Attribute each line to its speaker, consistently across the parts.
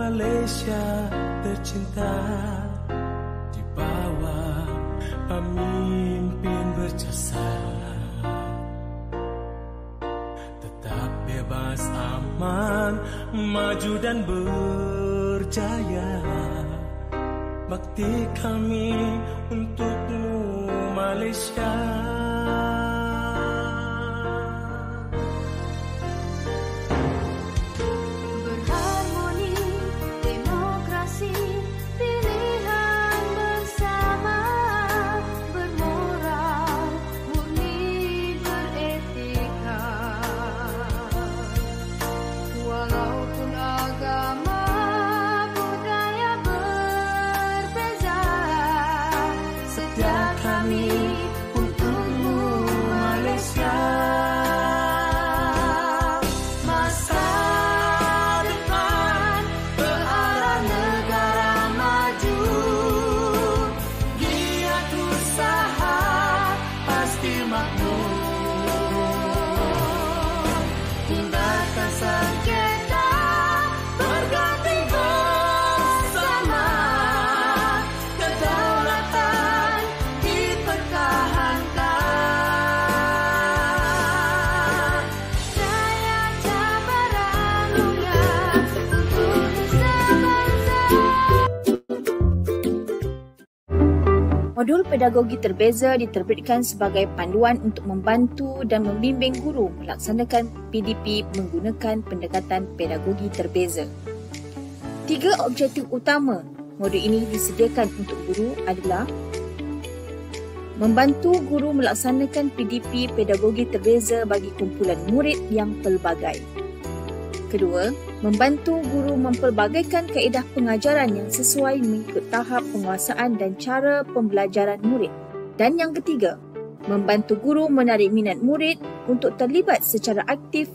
Speaker 1: Malaysia tercinta di bawah pemimpin berjasa, tetap bebas, aman, maju dan berjaya. Bakti kami untukmu Malaysia.
Speaker 2: Modul pedagogi terbeza diterbitkan sebagai panduan untuk membantu dan membimbing guru melaksanakan PDP menggunakan pendekatan pedagogi terbeza. 3 objektif utama modul ini disediakan untuk guru adalah membantu guru melaksanakan PDP pedagogi terbeza bagi kumpulan murid yang pelbagai. Kedua, membantu guru mempelbagaikan kaedah pengajaran yang sesuai mengikut tahap penguasaan dan cara pembelajaran murid. Dan yang ketiga, membantu guru menarik minat murid untuk terlibat secara aktif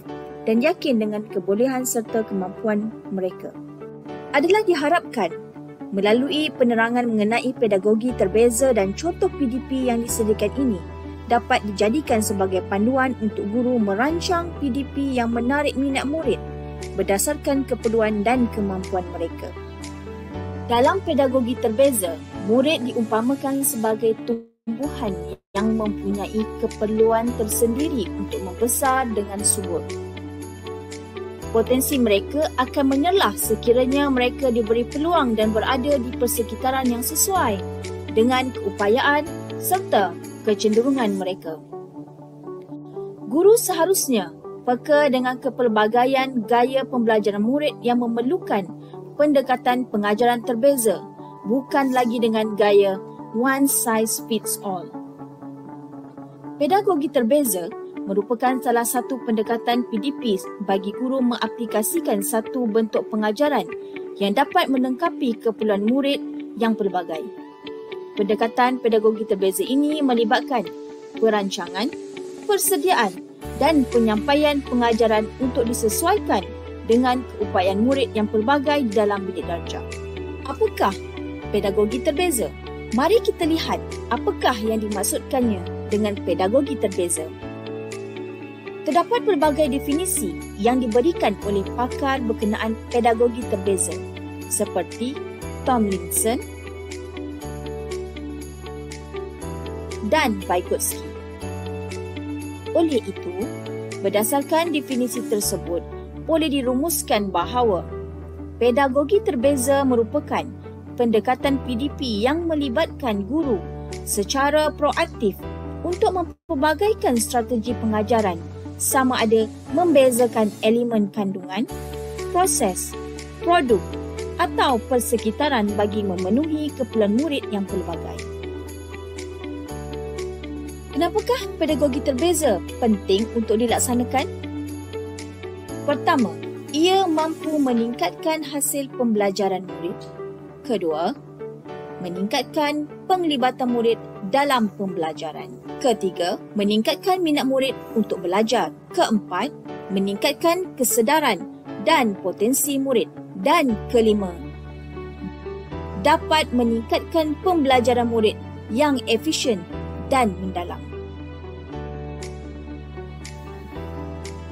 Speaker 2: dan yakin dengan kebolehan serta kemampuan mereka. Adalah diharapkan melalui penerangan mengenai pedagogi terbeza dan contoh PDP yang disediakan ini dapat dijadikan sebagai panduan untuk guru merancang PDP yang menarik minat murid berdasarkan keperluan dan kemampuan mereka. Dalam pedagogi terbeza, murid diumpamakan sebagai tumbuhan yang mempunyai keperluan tersendiri untuk membesar dengan subur. Potensi mereka akan menyelah sekiranya mereka diberi peluang dan berada di persekitaran yang sesuai dengan keupayaan serta kecenderungan mereka. Guru seharusnya peka dengan kepelbagaian gaya pembelajaran murid yang memerlukan pendekatan pengajaran terbeza, bukan lagi dengan gaya one size fits all. Pedagogi terbeza merupakan salah satu pendekatan PDP bagi guru mengaplikasikan satu bentuk pengajaran yang dapat melengkapi keperluan murid yang pelbagai. Pendekatan pedagogi terbeza ini melibatkan perancangan, persediaan dan penyampaian pengajaran untuk disesuaikan dengan keupayaan murid yang pelbagai di dalam bidik darjah. Apakah pedagogi terbeza? Mari kita lihat apakah yang dimaksudkannya dengan pedagogi terbeza. Terdapat pelbagai definisi yang diberikan oleh pakar berkenaan pedagogi terbeza seperti Tomlinson dan Vygotsky. Oleh itu, berdasarkan definisi tersebut, boleh dirumuskan bahawa pedagogi terbeza merupakan pendekatan PDP yang melibatkan guru secara proaktif untuk mempelbagaikan strategi pengajaran sama ada membezakan elemen kandungan, proses, produk atau persekitaran bagi memenuhi keperluan murid yang pelbagai. Kenapakah pedagogi terbeza penting untuk dilaksanakan? Pertama, ia mampu meningkatkan hasil pembelajaran murid. Kedua, meningkatkan penglibatan murid dalam pembelajaran. Ketiga, meningkatkan minat murid untuk belajar. Keempat, meningkatkan kesedaran dan potensi murid. Dan kelima, dapat meningkatkan pembelajaran murid yang efisien dan mendalam.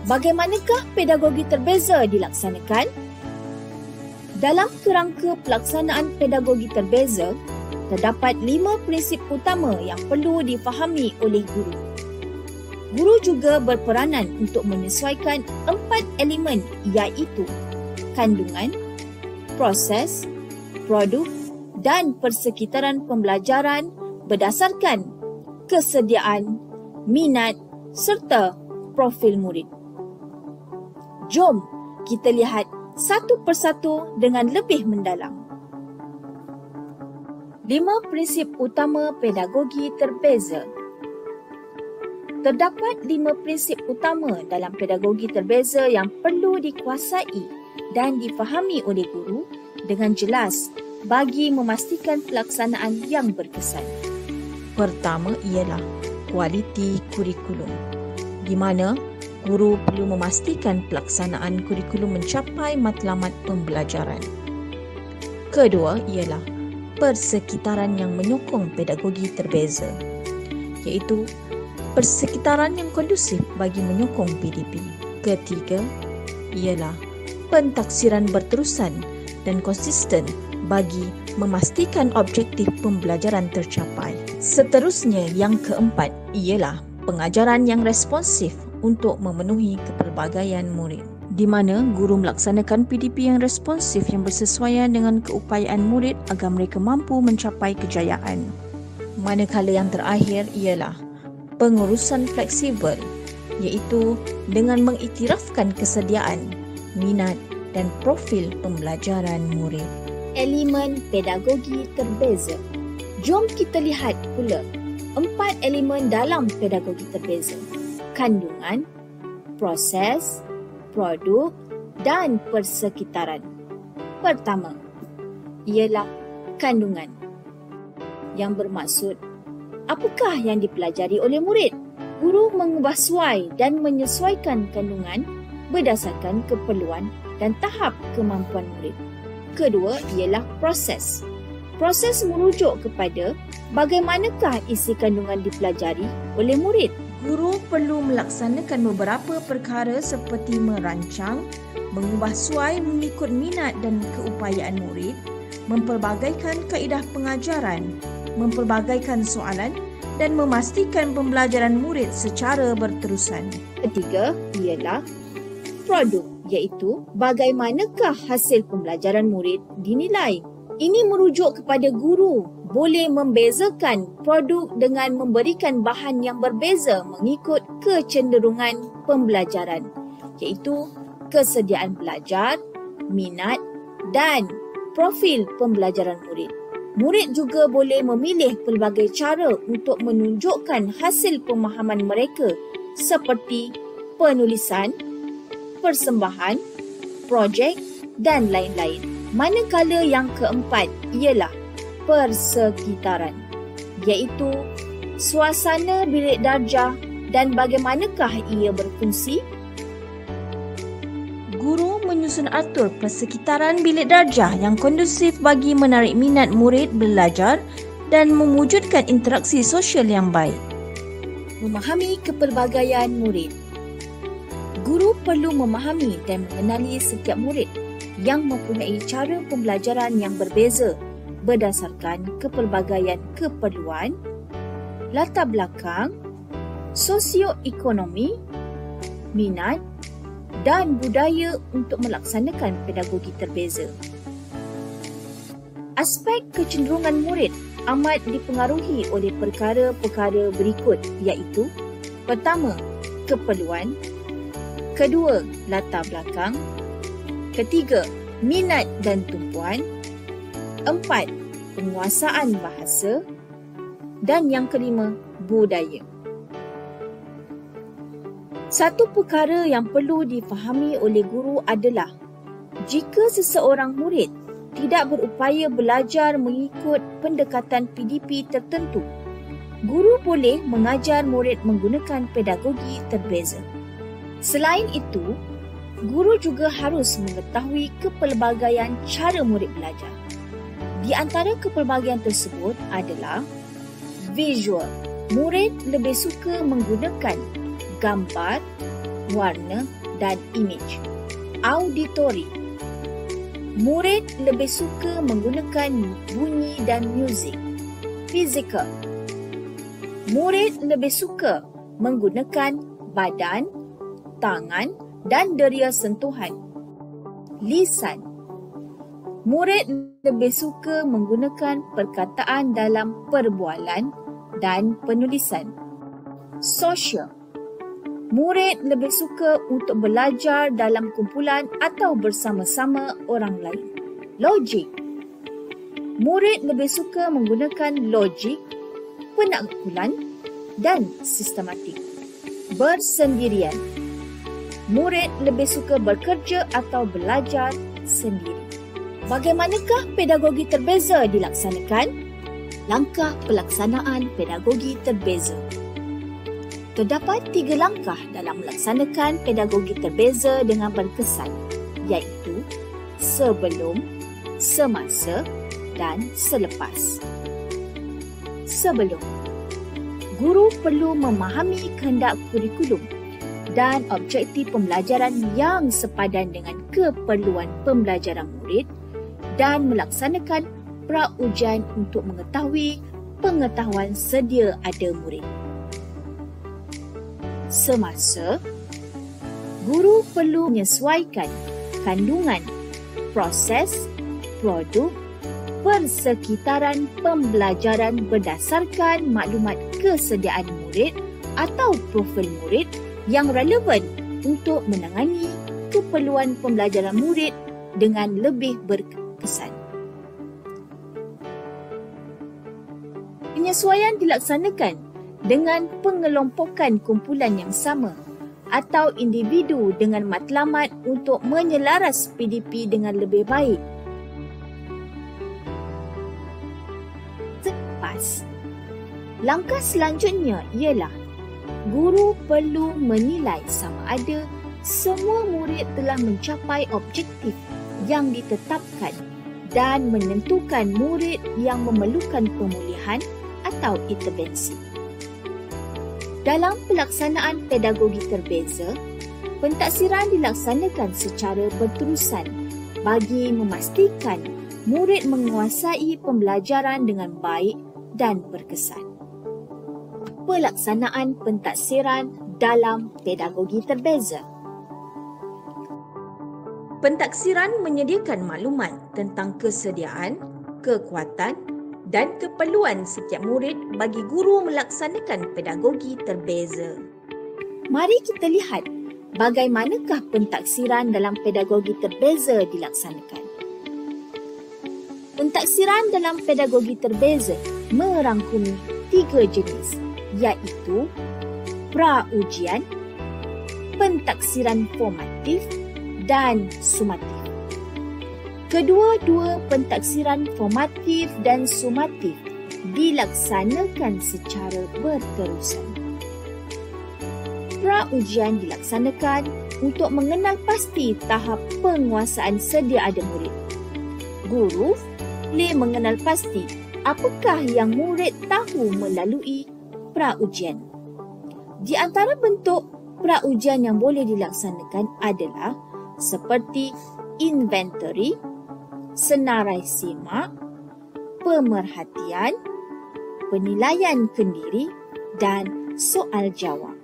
Speaker 2: Bagaimanakah pedagogi terbeza dilaksanakan? Dalam kerangka pelaksanaan pedagogi terbeza, terdapat 5 prinsip utama yang perlu difahami oleh guru. Guru juga berperanan untuk menyesuaikan 4 elemen iaitu kandungan, proses, produk dan persekitaran pembelajaran berdasarkan kesediaan, minat serta profil murid. Jom kita lihat satu persatu dengan lebih mendalam. 5 prinsip utama pedagogi terbeza. Terdapat 5 prinsip utama dalam pedagogi terbeza yang perlu dikuasai dan difahami oleh guru dengan jelas bagi memastikan pelaksanaan yang berkesan.
Speaker 3: Pertama ialah kualiti kurikulum, di mana guru perlu memastikan pelaksanaan kurikulum mencapai matlamat pembelajaran. Kedua ialah persekitaran yang menyokong pedagogi terbeza, iaitu persekitaran yang kondusif bagi menyokong PDP. Ketiga ialah pentaksiran berterusan dan konsisten bagi memastikan objektif pembelajaran tercapai. Seterusnya, yang keempat ialah pengajaran yang responsif untuk memenuhi kepelbagaian murid, di mana guru melaksanakan PDP yang responsif yang bersesuaian dengan keupayaan murid agar mereka mampu mencapai kejayaan. Manakala yang terakhir ialah pengurusan fleksibel, iaitu dengan mengiktirafkan kesediaan, minat dan profil pembelajaran murid.
Speaker 2: Elemen pedagogi terbeza. Jom kita lihat pula 4 elemen dalam pedagogi terbeza: kandungan, proses, produk dan persekitaran. Pertama ialah kandungan, yang bermaksud apakah yang dipelajari oleh murid. Guru mengubah suai dan menyesuaikan kandungan berdasarkan keperluan dan tahap kemampuan murid. Kedua ialah proses. Proses merujuk kepada bagaimanakah isi kandungan dipelajari oleh murid.
Speaker 3: Guru perlu melaksanakan beberapa perkara seperti merancang, mengubah suai mengikut minat dan keupayaan murid, mempelbagaikan kaedah pengajaran, mempelbagaikan soalan dan memastikan pembelajaran murid secara berterusan.
Speaker 2: Ketiga ialah produk, iaitu bagaimanakah hasil pembelajaran murid dinilai. Ini merujuk kepada guru boleh membezakan produk dengan memberikan bahan yang berbeza mengikut kecenderungan pembelajaran, iaitu kesediaan belajar, minat dan profil pembelajaran murid. Murid juga boleh memilih pelbagai cara untuk menunjukkan hasil pemahaman mereka seperti penulisan, persembahan, projek dan lain-lain. Manakala yang keempat ialah persekitaran, iaitu suasana bilik darjah dan bagaimanakah ia berfungsi.
Speaker 3: Guru menyusun atur persekitaran bilik darjah yang kondusif bagi menarik minat murid belajar dan mewujudkan interaksi sosial yang baik.
Speaker 2: Memahami kepelbagaian murid. Guru perlu memahami dan mengenali setiap murid yang mempunyai cara pembelajaran yang berbeza berdasarkan kepelbagaian keperluan, latar belakang, sosioekonomi, minat dan budaya untuk melaksanakan pedagogi terbeza. Aspek kecenderungan murid amat dipengaruhi oleh perkara-perkara berikut, iaitu pertama, keperluan, kedua, latar belakang, ketiga, minat dan tumpuan, empat, penguasaan bahasa dan yang kelima, budaya. Satu perkara yang perlu difahami oleh guru adalah jika seseorang murid tidak berupaya belajar mengikut pendekatan PDP tertentu, guru boleh mengajar murid menggunakan pedagogi terbeza. Selain itu, guru juga harus mengetahui kepelbagaian cara murid belajar. Di antara kepelbagaian tersebut adalah visual. Murid lebih suka menggunakan gambar, warna dan imej. Auditory. Murid lebih suka menggunakan bunyi dan muzik. Fizikal. Murid lebih suka menggunakan badan, tangan dan deria sentuhan. Lisan. Murid lebih suka menggunakan perkataan dalam perbualan dan penulisan. Sosial. Murid lebih suka untuk belajar dalam kumpulan atau bersama-sama orang lain. Logik. Murid lebih suka menggunakan logik, penakbulan dan sistematik. Bersendirian. Murid lebih suka bekerja atau belajar sendiri. Bagaimanakah pedagogi terbeza dilaksanakan? Langkah pelaksanaan pedagogi terbeza. Terdapat 3 langkah dalam melaksanakan pedagogi terbeza dengan berkesan, iaitu sebelum, semasa dan selepas. Sebelum, guru perlu memahami kehendak kurikulum dan objektif pembelajaran yang sepadan dengan keperluan pembelajaran murid dan melaksanakan pra-ujian untuk mengetahui pengetahuan sedia ada murid. Semasa, guru perlu menyesuaikan kandungan, proses, produk, persekitaran pembelajaran berdasarkan maklumat kesediaan murid atau profil murid yang relevan untuk menangani keperluan pembelajaran murid dengan lebih berkesan. Penyesuaian dilaksanakan dengan pengelompokan kumpulan yang sama atau individu dengan matlamat untuk menyelaras PDP dengan lebih baik. Selepas, langkah selanjutnya ialah guru perlu menilai sama ada semua murid telah mencapai objektif yang ditetapkan dan menentukan murid yang memerlukan pemulihan atau intervensi. Dalam pelaksanaan pedagogi terbeza, pentaksiran dilaksanakan secara berterusan bagi memastikan murid menguasai pembelajaran dengan baik dan berkesan. Pelaksanaan pentaksiran dalam pedagogi terbeza.
Speaker 3: Pentaksiran menyediakan maklumat tentang kesediaan, kekuatan dan keperluan setiap murid bagi guru melaksanakan pedagogi terbeza.
Speaker 2: Mari kita lihat bagaimanakah pentaksiran dalam pedagogi terbeza dilaksanakan. Pentaksiran dalam pedagogi terbeza merangkumi 3 jenis, iaitu pra-ujian, pentaksiran formatif dan sumatif. Kedua-dua pentaksiran formatif dan sumatif dilaksanakan secara berterusan. Pra-ujian dilaksanakan untuk mengenal pasti tahap penguasaan sedia ada murid. Guru boleh mengenal pasti apakah yang murid tahu melalui pra-ujian. Di antara bentuk pra-ujian yang boleh dilaksanakan adalah seperti inventory, senarai simak, pemerhatian, penilaian kendiri dan soal jawab.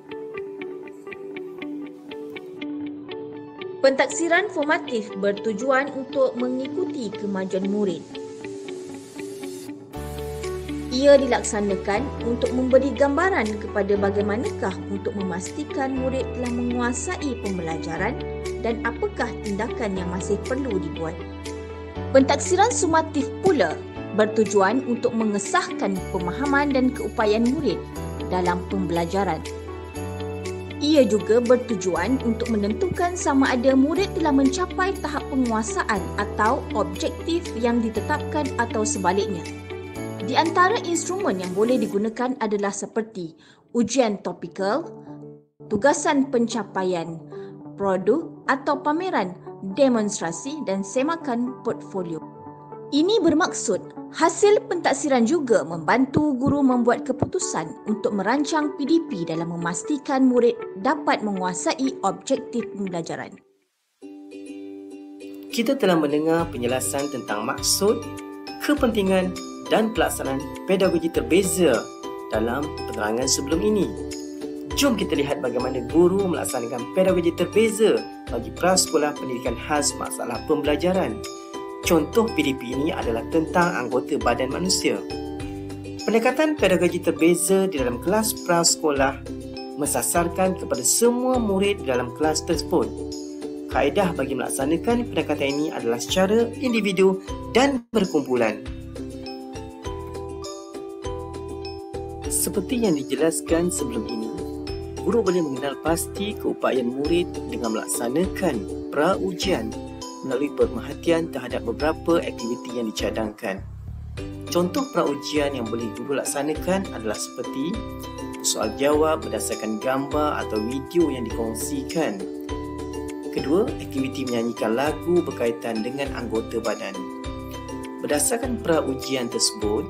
Speaker 3: Pentaksiran formatif bertujuan untuk mengikuti kemajuan murid. Ia dilaksanakan untuk memberi gambaran kepada bagaimanakah untuk memastikan murid telah menguasai pembelajaran dan apakah tindakan yang masih perlu dibuat. Pentaksiran sumatif pula bertujuan untuk mengesahkan pemahaman dan keupayaan murid dalam pembelajaran. Ia juga bertujuan untuk menentukan sama ada murid telah mencapai tahap penguasaan atau objektif yang ditetapkan atau sebaliknya. Di antara instrumen yang boleh digunakan adalah seperti ujian topikal, tugasan pencapaian, produk atau pameran, demonstrasi dan semakan portfolio. Ini bermaksud hasil pentaksiran juga membantu guru membuat keputusan untuk merancang PDP dalam memastikan murid dapat menguasai objektif pembelajaran.
Speaker 4: kita telah mendengar penjelasan tentang maksud, kepentingan dan pelaksanaan pedagogi terbeza dalam penerangan sebelum ini. Jom kita lihat bagaimana guru melaksanakan pedagogi terbeza bagi prasekolah pendidikan khas masalah pembelajaran. Contoh PDP ini adalah tentang anggota badan manusia. Pendekatan pedagogi terbeza di dalam kelas prasekolah mensasarkan kepada semua murid dalam kelas tersebut. Kaedah bagi melaksanakan pendekatan ini adalah secara individu dan berkumpulan. Seperti yang dijelaskan sebelum ini, guru boleh mengenal pasti keupayaan murid dengan melaksanakan pra-ujian melalui pemerhatian terhadap beberapa aktiviti yang dicadangkan. Contoh pra-ujian yang boleh guru laksanakan adalah seperti soal jawab berdasarkan gambar atau video yang dikongsikan. Kedua, aktiviti menyanyikan lagu berkaitan dengan anggota badan. Berdasarkan pra-ujian tersebut,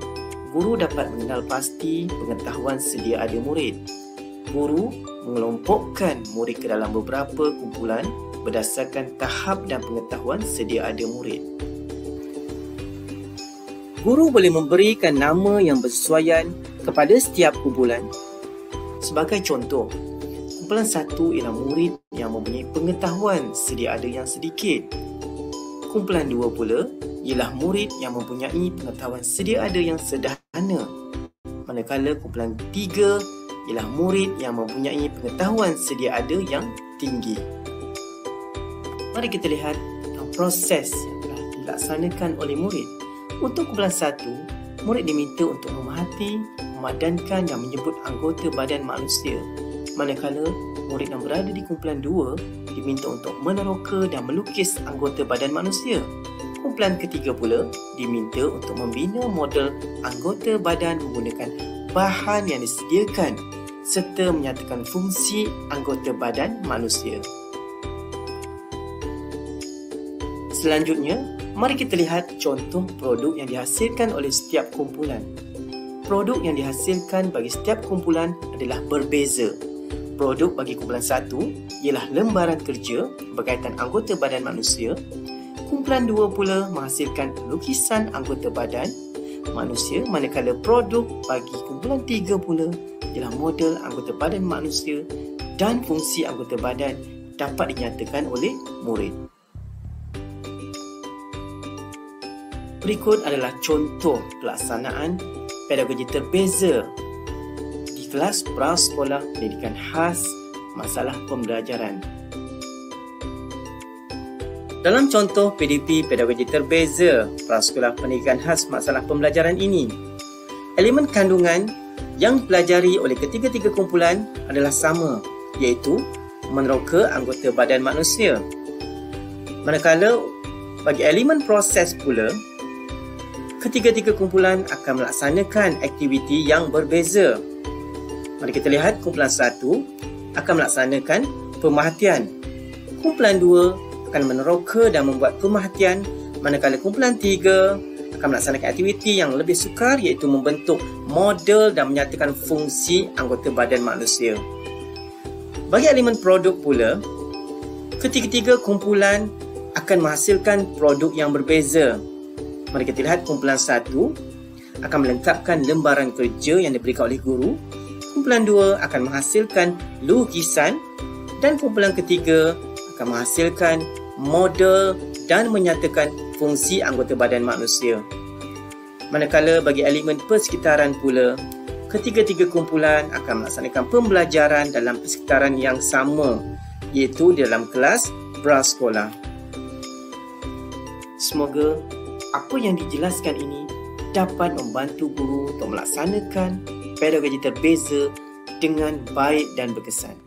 Speaker 4: guru dapat mengenal pasti pengetahuan sedia ada murid. Guru mengelompokkan murid ke dalam beberapa kumpulan berdasarkan tahap dan pengetahuan sedia ada murid. Guru boleh memberikan nama yang bersesuaian kepada setiap kumpulan. Sebagai contoh, kumpulan 1 ialah murid yang mempunyai pengetahuan sedia ada yang sedikit. Kumpulan 2 pula ialah murid yang mempunyai pengetahuan sedia ada yang sederhana. Manakala kumpulan 3 ialah murid yang mempunyai pengetahuan sedia ada yang tinggi. Mari kita lihat proses yang telah dilaksanakan oleh murid. Untuk kumpulan 1, murid diminta untuk memerhati, memadankan dan menyebut anggota badan manusia. Manakala murid yang berada di kumpulan 2 diminta untuk meneroka dan melukis anggota badan manusia. Kumpulan ketiga pula diminta untuk membina model anggota badan menggunakan bahan yang disediakan serta menyatakan fungsi anggota badan manusia. Selanjutnya, mari kita lihat contoh produk yang dihasilkan oleh setiap kumpulan. Produk yang dihasilkan bagi setiap kumpulan adalah berbeza. Produk bagi kumpulan 1 ialah lembaran kerja berkaitan anggota badan manusia. Kumpulan 2 pula menghasilkan lukisan anggota badan manusia, manakala produk bagi kumpulan 3 pula ialah model anggota badan manusia dan fungsi anggota badan dapat dinyatakan oleh murid. Berikut adalah contoh pelaksanaan pedagogi terbeza di kelas prasekolah pendidikan khas masalah pembelajaran. Dalam contoh PDP pedagogi terbeza prasekolah pendidikan khas masalah pembelajaran ini, elemen kandungan yang dipelajari oleh ketiga-tiga kumpulan adalah sama, iaitu meneroka anggota badan manusia. Manakala bagi elemen proses pula, ketiga-tiga kumpulan akan melaksanakan aktiviti yang berbeza. Mari kita lihat kumpulan 1 akan melaksanakan pemerhatian. Kumpulan 2 akan meneroka dan membuat pemerhatian, manakala kumpulan 3 akan melaksanakan aktiviti yang lebih sukar, iaitu membentuk model dan menyatakan fungsi anggota badan manusia. Bagi elemen produk pula, ketiga-tiga kumpulan akan menghasilkan produk yang berbeza. Mari kita lihat kumpulan 1 akan melengkapkan lembaran kerja yang diberikan oleh guru. Kumpulan 2 akan menghasilkan lukisan dan kumpulan ketiga akan menghasilkan model dan menyatakan fungsi anggota badan manusia. Manakala bagi elemen persekitaran pula, ketiga-tiga kumpulan akan melaksanakan pembelajaran dalam persekitaran yang sama, iaitu dalam kelas prasekolah. Semoga apa yang dijelaskan ini dapat membantu guru untuk melaksanakan pedagogi terbeza dengan baik dan berkesan.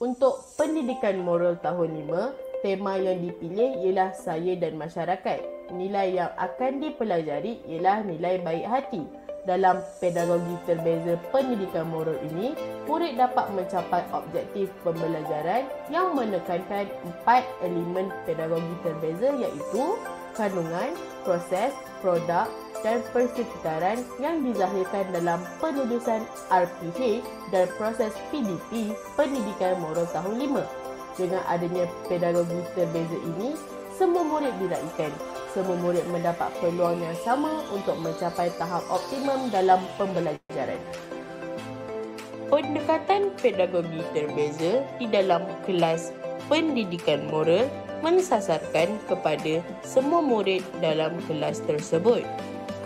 Speaker 5: Untuk pendidikan moral tahun 5, tema yang dipilih ialah saya dan masyarakat. Nilai yang akan dipelajari ialah nilai baik hati. Dalam pedagogi terbeza pendidikan moral ini, murid dapat mencapai objektif pembelajaran yang menekankan 4 elemen pedagogi terbeza, iaitu kandungan, proses, produk dan persekitaran yang dizahirkan dalam penulisan RPH dan proses PDP pendidikan moral tahun 5. Dengan adanya pedagogi terbeza ini, semua murid diraikan. Semua murid mendapat peluang yang sama untuk mencapai tahap optimum dalam pembelajaran. Pendekatan pedagogi terbeza di dalam kelas pendidikan moral mensasarkan kepada semua murid dalam kelas tersebut.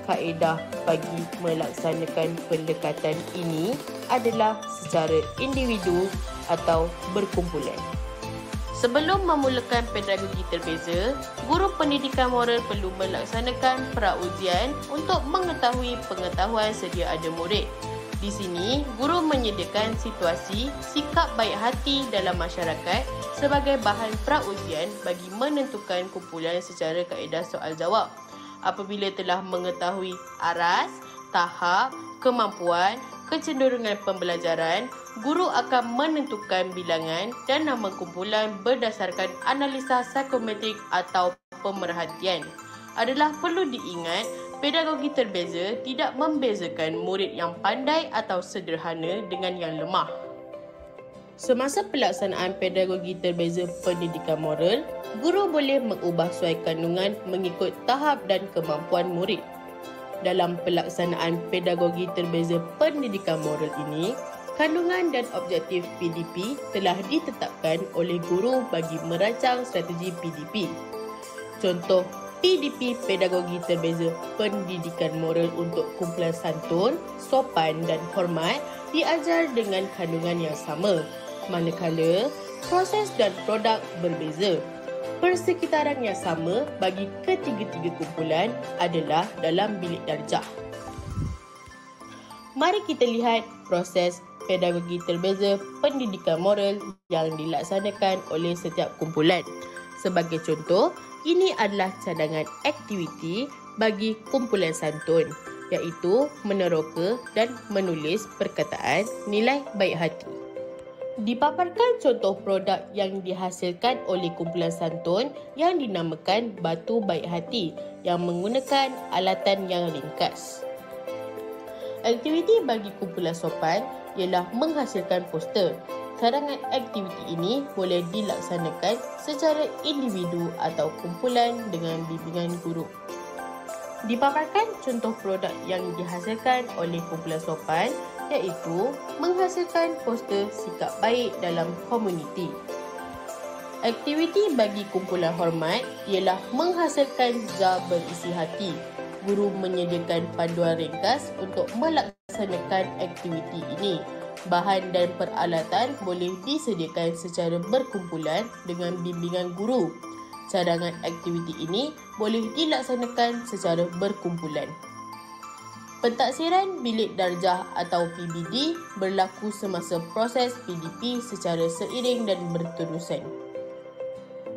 Speaker 5: Kaedah bagi melaksanakan pendekatan ini adalah secara individu atau berkumpulan. Sebelum memulakan pedagogi terbeza, guru pendidikan moral perlu melaksanakan pra-ujian untuk mengetahui pengetahuan sedia ada murid. Di sini, guru menyediakan situasi sikap baik hati dalam masyarakat sebagai bahan pra-ujian bagi menentukan kumpulan secara kaedah soal jawab. Apabila telah mengetahui aras, tahap, kemampuan, kecenderungan pembelajaran, guru akan menentukan bilangan dan nama kumpulan berdasarkan analisa psikometrik atau pemerhatian. Adalah perlu diingat, pedagogi terbeza tidak membezakan murid yang pandai atau sederhana dengan yang lemah. Semasa pelaksanaan pedagogi terbeza pendidikan moral, guru boleh mengubah suai kandungan mengikut tahap dan kemampuan murid. Dalam pelaksanaan pedagogi terbeza pendidikan moral ini, kandungan dan objektif PDP telah ditetapkan oleh guru bagi merancang strategi PDP. Contoh PDP pedagogi terbeza pendidikan moral untuk kumpulan santun, sopan dan hormat diajar dengan kandungan yang sama, manakala proses dan produk berbeza. Persekitaran yang sama bagi ketiga-tiga kumpulan adalah dalam bilik darjah. Mari kita lihat proses pedagogi terbeza pendidikan moral yang dilaksanakan oleh setiap kumpulan. Sebagai contoh, ini adalah cadangan aktiviti bagi kumpulan santun, iaitu meneroka dan menulis perkataan nilai baik hati. Dipaparkan contoh produk yang dihasilkan oleh kumpulan santun yang dinamakan batu baik hati yang menggunakan alatan yang ringkas. Aktiviti bagi kumpulan sopan ialah menghasilkan poster. Cadangan aktiviti ini boleh dilaksanakan secara individu atau kumpulan dengan bimbingan guru. Dipaparkan contoh produk yang dihasilkan oleh kumpulan sopan iaitu menghasilkan poster sikap baik dalam komuniti. Aktiviti bagi kumpulan hormat ialah menghasilkan jar berisi hati. Guru menyediakan panduan ringkas untuk melaksanakan aktiviti ini. Bahan dan peralatan boleh disediakan secara berkumpulan dengan bimbingan guru. Cadangan aktiviti ini boleh dilaksanakan secara berkumpulan. Pentaksiran bilik darjah atau PBD berlaku semasa proses PDP secara seiring dan berterusan.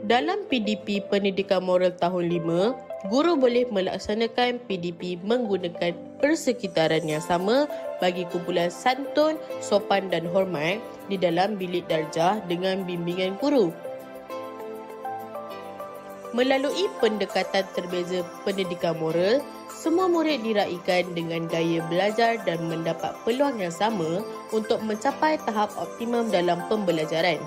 Speaker 5: Dalam PDP Pendidikan Moral tahun 5, guru boleh melaksanakan PDP menggunakan persekitaran yang sama bagi kumpulan santun, sopan dan hormat di dalam bilik darjah dengan bimbingan guru. Melalui pendekatan terbeza pendidikan moral, semua murid diraikan dengan gaya belajar dan mendapat peluang yang sama untuk mencapai tahap optimum dalam pembelajaran.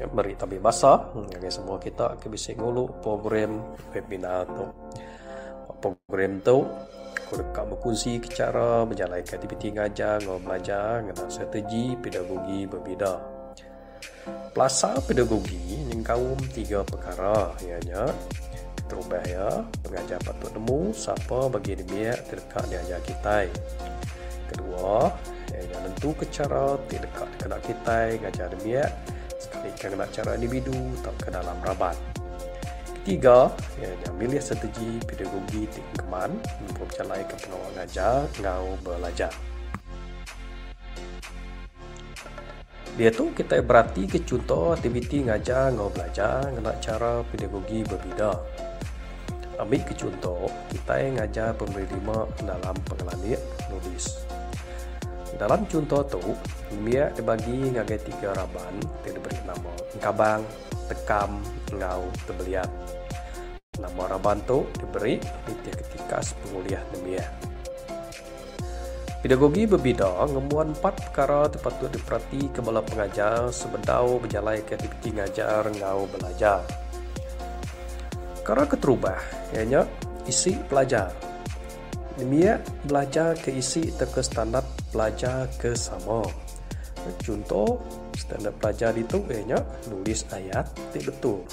Speaker 6: Mari tabik basah, semua kita akan bisa nguluk program webinar tu. Program tu, aku dekat berkongsi cara menjalankan aktiviti ngajar, belajar dengan strategi pedagogi berbeza. Pelasa pedagogi yang kaum 3 perkara, ianya terubah ya, pengajar patut nemu siapa bagi dia terdekat diajar kita. Kedua, yang tentu ke cara terdekat dekat kita ngajar dia sekali kena cara individu tak ke dalam rabat. Ketiga, yang milih strategi pedagogi tingkaman untuk menjalankan peluang ngajar ngau belajar. Dia tu kita berarti ke contoh aktiviti ngajar ngau belajar kena cara pedagogi berbeza. Ambil ke contoh, kita yang ngajar pemberi 5 dalam pengalaman nulis. Dalam contoh tu, dia dibagi ngagai 3 raban, dia diberi nama kabang, tekam, ngau, tebeliat. Nama raban tu diberi di tiap ketika penguliah dia. Pedagogi berbeza ngemuan 4 perkara patut diperhati kepala pengajar sebendau berjalan ke aktiviti ngajar ngau belajar. Perkara keterubah, ianya isi pelajar. Demiak belajar ke isi teka standard pelajar ke sama. Contoh, standard pelajar itu ianya nulis ayat tik betul.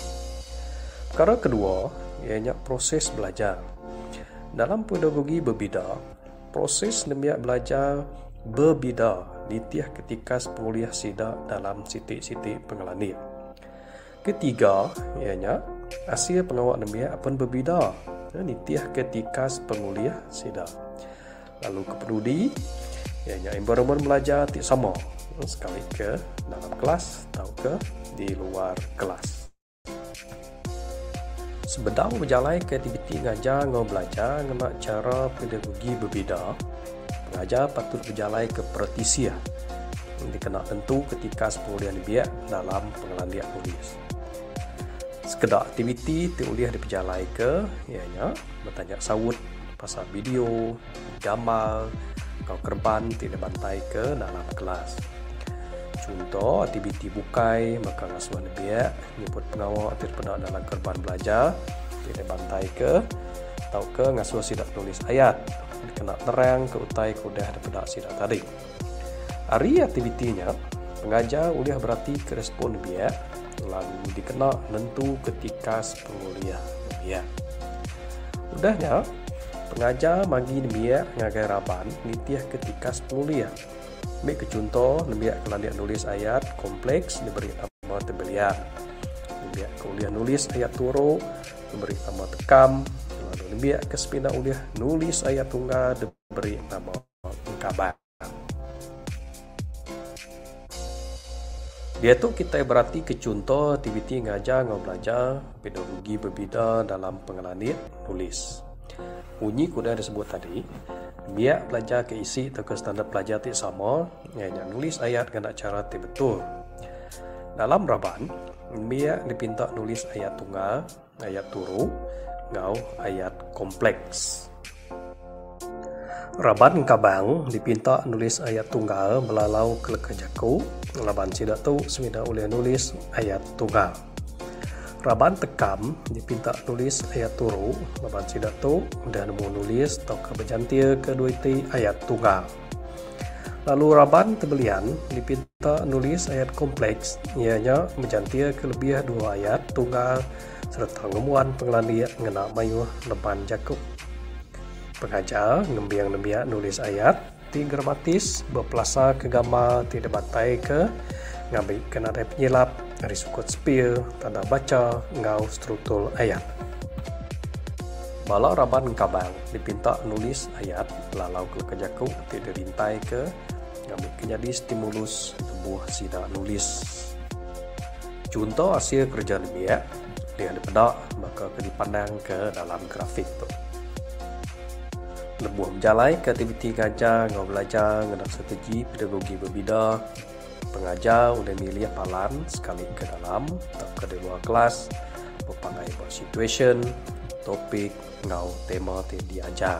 Speaker 6: Perkara kedua, ianya proses belajar. Dalam pedagogi berbida, proses demiak belajar berbida nitiah ketika penguliah sidak dalam sitik-sitik pengelani. Ketiga, ianya hasil pengawal demiak pun berbida nitiah ketika penguliah sidak. Lalu kepenudi, ianya environment belajar tik sama, sekali ke dalam kelas atau ke di luar kelas. Sebedang berjalan ke aktiviti ngajar ngau belajar dengan cara pedagogi berbeda, pengajar patut berjalan ke praktisia dikena tentu ketika penguliah biak dalam pengelandian tulis. Sekedar aktiviti teruliah diperjalai ke ianya bertanya sawut pasal video, gambar, kau kerban tidak bantai ke dalam kelas. Contoh aktiviti bukai maka ngasuhan biak nyebut pengawal terpeda dalam kerban belajar tidak bantai ke atau ke ngasuh sidak tulis ayat dikena terang ke utai kudah daripada sidak tadi. Hari aktivitinya pengajar uliah berarti kerespon biak lalu dikena nentu ketika penguliah biak. Udahnya pengajar bagi biak ngagai raban nitiah ketika penguliah. Ambil ke contoh biak kelandian nulis ayat kompleks diberi nama tebelian. Biak kuliah nulis ayat turu diberi nama tekam. Lalu biak kesepina uliah nulis ayat tunggal diberi nama kabar. Dia tu kita berarti ke contoh aktiviti ngajar ngau belajar pedagogi berbeda dalam pengelandian nulis. Bunyi kuda disebut tadi, biak belajar ke isi atau ke standar pelajar tik sama, ianya nulis ayat dengan cara tik betul. Dalam raban, biak dipinta nulis ayat tunggal, ayat turu, ngau ayat kompleks. Raban kabang dipinta nulis ayat tunggal melalau ke kejaku, laban sidak tu semida oleh nulis ayat tunggal. Raban tekam dipinta tulis ayat turu, laban sidak tu dan mau nulis atau ke berjantia kedua ti ayat tunggal. Lalu raban tebelian dipinta nulis ayat kompleks, ianya berjantia ke lebih dua ayat tunggal serta ngemuan pengelandian ngena mayuh leban jakuk. Pengajar ngembiang-nembiak nulis ayat ti gramatis berpelasa ke gambar tidak batai ke ngambil kena ada penyelap dari sukut spil tanda baca ngau struktur ayat. Balak raban kabang dipinta nulis ayat lalau ke kejaku tidak rintai ke ngambil kenyadi stimulus buah sida nulis. Contoh hasil kerja biak dia dipedak maka dipandang ke dalam grafik tu. Lebuh berjalan ke aktiviti ngajar ngau belajar dengan strategi pedagogi berbeda. Pengajar udah milih palan sekali ke dalam atau ke luar kelas berpangai buat situation, topik, ngau tema yang diajar.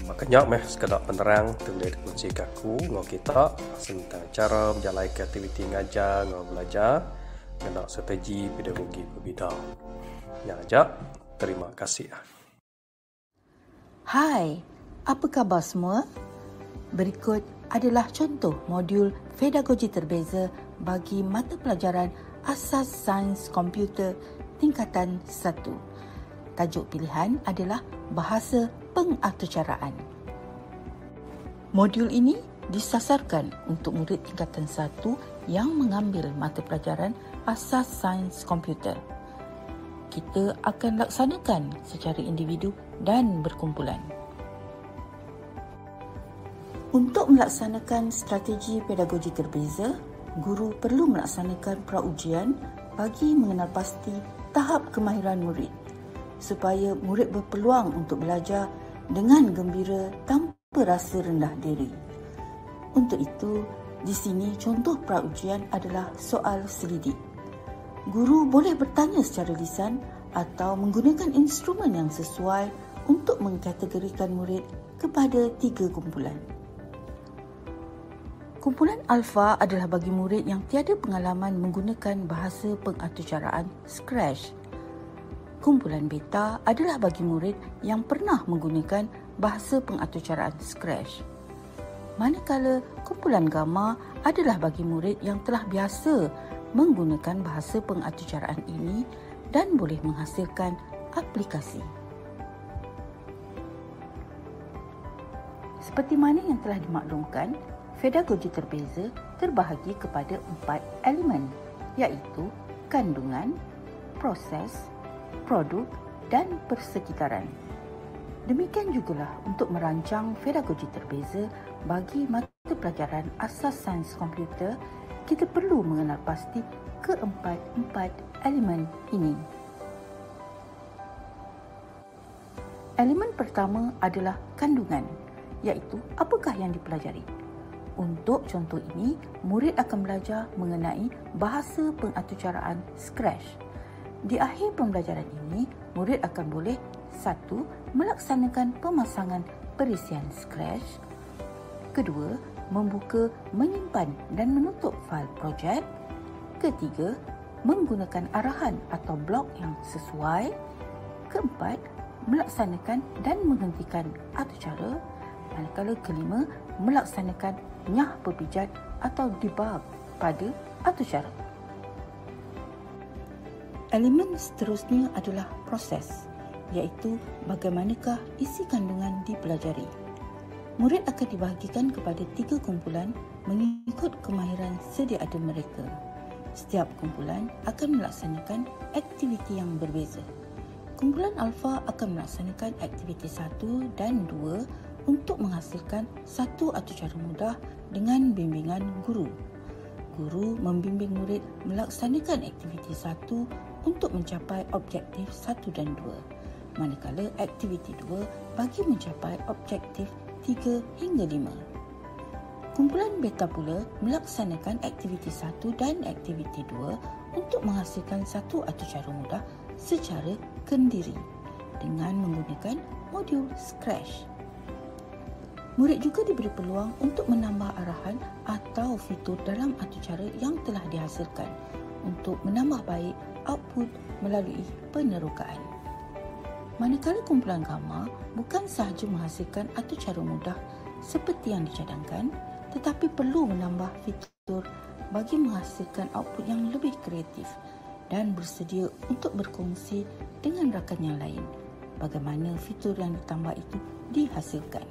Speaker 6: Makanya sekadar penerang terlihat kunci kaku ngau kita tentang cara berjalan ke aktiviti ngajar ngau belajar dengan strategi pedagogi berbeda. Yang terima kasih.
Speaker 3: Hai, apa khabar semua? Berikut adalah contoh modul pedagogi terbeza bagi mata pelajaran Asas Sains Komputer tingkatan 1. Tajuk pilihan adalah Bahasa Pengaturcaraan. Modul ini disasarkan untuk murid tingkatan 1 yang mengambil mata pelajaran Asas Sains Komputer. Kita akan laksanakan secara individu dan berkumpulan. Untuk melaksanakan strategi pedagogi terbeza, guru perlu melaksanakan praujian bagi mengenal pasti tahap kemahiran murid supaya murid berpeluang untuk belajar dengan gembira tanpa rasa rendah diri. Untuk itu, di sini contoh praujian adalah soal selidik. Guru boleh bertanya secara lisan atau menggunakan instrumen yang sesuai untuk mengkategorikan murid kepada 3 kumpulan. Kumpulan alfa adalah bagi murid yang tiada pengalaman menggunakan bahasa pengaturcaraan Scratch.
Speaker 7: Kumpulan beta adalah bagi murid yang pernah menggunakan bahasa pengaturcaraan Scratch. Manakala kumpulan gamma adalah bagi murid yang telah biasa menggunakan bahasa pengaturcaraan ini dan boleh menghasilkan aplikasi. Seperti mana yang telah dimaklumkan, pedagogi terbeza terbahagi kepada 4 elemen, iaitu kandungan, proses, produk dan persekitaran. Demikian jugalah untuk merancang pedagogi terbeza bagi mata pelajaran asas sains komputer, kita perlu mengenal pasti keempat-empat elemen ini. Elemen pertama adalah kandungan, iaitu apakah yang dipelajari. Untuk contoh ini, murid akan belajar mengenai bahasa pengaturcaraan Scratch. Di akhir pembelajaran ini, murid akan boleh 1. Melaksanakan pemasangan perisian Scratch. 2. Membuka, menyimpan dan menutup fail projek. 3. Menggunakan arahan atau blok yang sesuai. 4. Melaksanakan dan menghentikan aturcara. Manakala 5. Melaksanakan nyah berpijat atau debug pada aturcara. Elemen seterusnya adalah proses, iaitu bagaimanakah isi kandungan dipelajari. Murid akan dibahagikan kepada 3 kumpulan mengikut kemahiran sedia ada mereka. Setiap kumpulan akan melaksanakan aktiviti yang berbeza. Kumpulan alfa akan melaksanakan aktiviti 1 dan 2 untuk menghasilkan satu aturcara mudah dengan bimbingan guru. Guru membimbing murid melaksanakan aktiviti 1 untuk mencapai objektif 1 dan 2, manakala aktiviti 2 bagi mencapai objektif 3 hingga 5. Kumpulan beta pula melaksanakan aktiviti 1 dan aktiviti 2 untuk menghasilkan satu aturcara mudah secara kendiri dengan menggunakan modul Scratch. Murid juga diberi peluang untuk menambah arahan atau fitur dalam aturcara yang telah dihasilkan untuk menambah baik output melalui penerokaan. Manakala kumpulan gamma bukan sahaja menghasilkan aturcara mudah seperti yang dicadangkan, tetapi perlu menambah fitur bagi menghasilkan output yang lebih kreatif dan bersedia untuk berkongsi dengan rakan yang lain bagaimana fitur yang ditambah itu dihasilkan.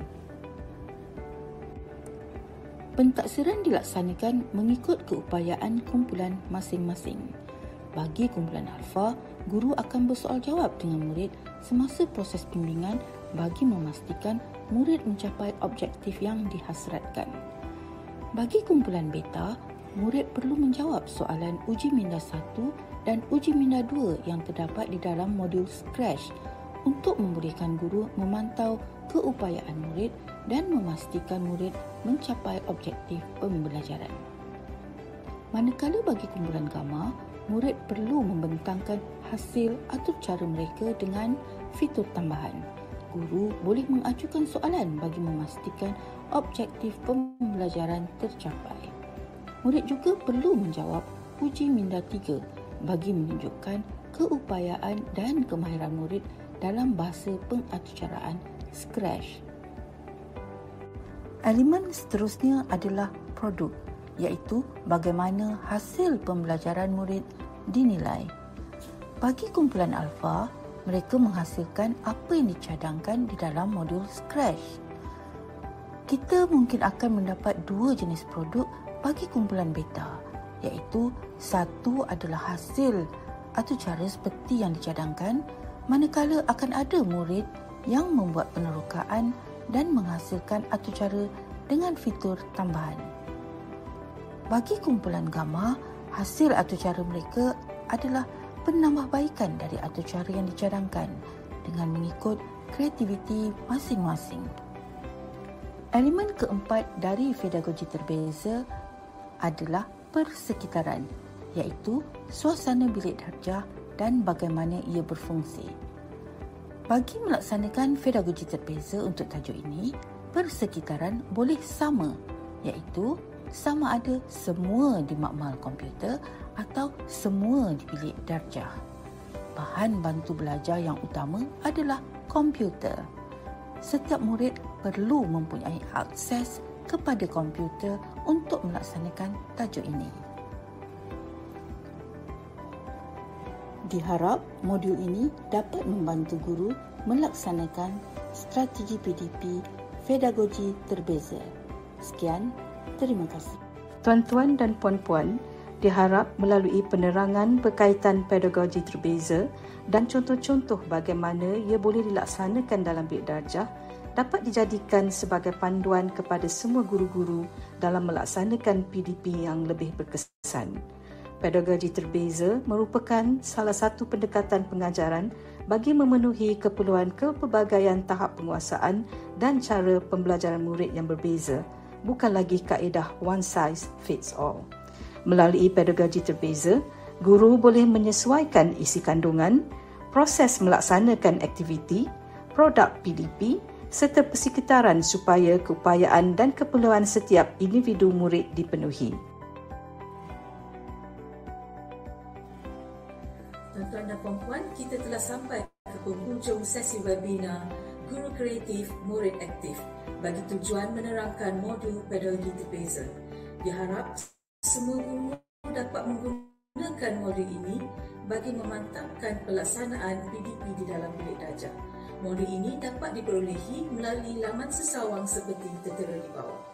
Speaker 7: Pentaksiran dilaksanakan mengikut keupayaan kumpulan masing-masing. Bagi kumpulan alfa, guru akan bersoal jawab dengan murid semasa proses bimbingan bagi memastikan murid mencapai objektif yang dihasratkan. Bagi kumpulan beta, murid perlu menjawab soalan uji minda 1 dan uji minda 2 yang terdapat di dalam modul Scratch untuk membolehkan guru memantau keupayaan murid dan memastikan murid mencapai objektif pembelajaran. Manakala bagi kumpulan gamma, murid perlu membentangkan hasil aturcara mereka dengan fitur tambahan. Guru boleh mengajukan soalan bagi memastikan objektif pembelajaran tercapai. Murid juga perlu menjawab uji minda 3 bagi menunjukkan keupayaan dan kemahiran murid dalam bahasa pengaturcaraan Scratch. Elemen seterusnya adalah produk, iaitu bagaimana hasil pembelajaran murid dinilai. Bagi kumpulan alfa, mereka menghasilkan apa yang dicadangkan di dalam modul Scratch. Kita mungkin akan mendapat 2 jenis produk bagi kumpulan beta, iaitu satu adalah hasil aturcara seperti yang dicadangkan, manakala akan ada murid yang membuat penerokaan dan menghasilkan aturcara dengan fitur tambahan. Bagi kumpulan gamma, hasil aturcara mereka adalah penambahbaikan dari aturcara yang dicadangkan dengan mengikut kreativiti masing-masing. Elemen keempat dari pedagogi terbeza adalah persekitaran, iaitu suasana bilik darjah dan bagaimana ia berfungsi. Bagi melaksanakan pedagogi terbeza untuk tajuk ini, persekitaran boleh sama, iaitu sama ada semua di makmal komputer atau semua di bilik darjah. bahan bantu belajar yang utama adalah komputer. Setiap murid perlu mempunyai akses kepada komputer untuk melaksanakan tajuk ini. Diharap modul ini dapat membantu guru melaksanakan strategi PDP pedagogi terbeza. Sekian, terima kasih.
Speaker 8: Tuan-tuan dan puan-puan, diharap melalui penerangan berkaitan pedagogi terbeza dan contoh-contoh bagaimana ia boleh dilaksanakan dalam bilik darjah dapat dijadikan sebagai panduan kepada semua guru-guru dalam melaksanakan PDP yang lebih berkesan. Pedagogi terbeza merupakan salah satu pendekatan pengajaran bagi memenuhi keperluan kepelbagaian tahap penguasaan dan cara pembelajaran murid yang berbeza, bukan lagi kaedah one size fits all. Melalui pedagogi terbeza, guru boleh menyesuaikan isi kandungan, proses melaksanakan aktiviti, produk PDP serta persekitaran supaya keupayaan dan keperluan setiap individu murid dipenuhi.
Speaker 9: Tuan-tuan dan puan-puan, kita telah sampai ke penghujung sesi webinar Guru Kreatif, Murid Aktif bagi tujuan menerangkan modul pedagogi terbeza. Diharap semua guru dapat menggunakan modul ini bagi memantapkan pelaksanaan PDP di dalam bilik darjah. Modul ini dapat diperolehi melalui laman sesawang seperti tertera di bawah.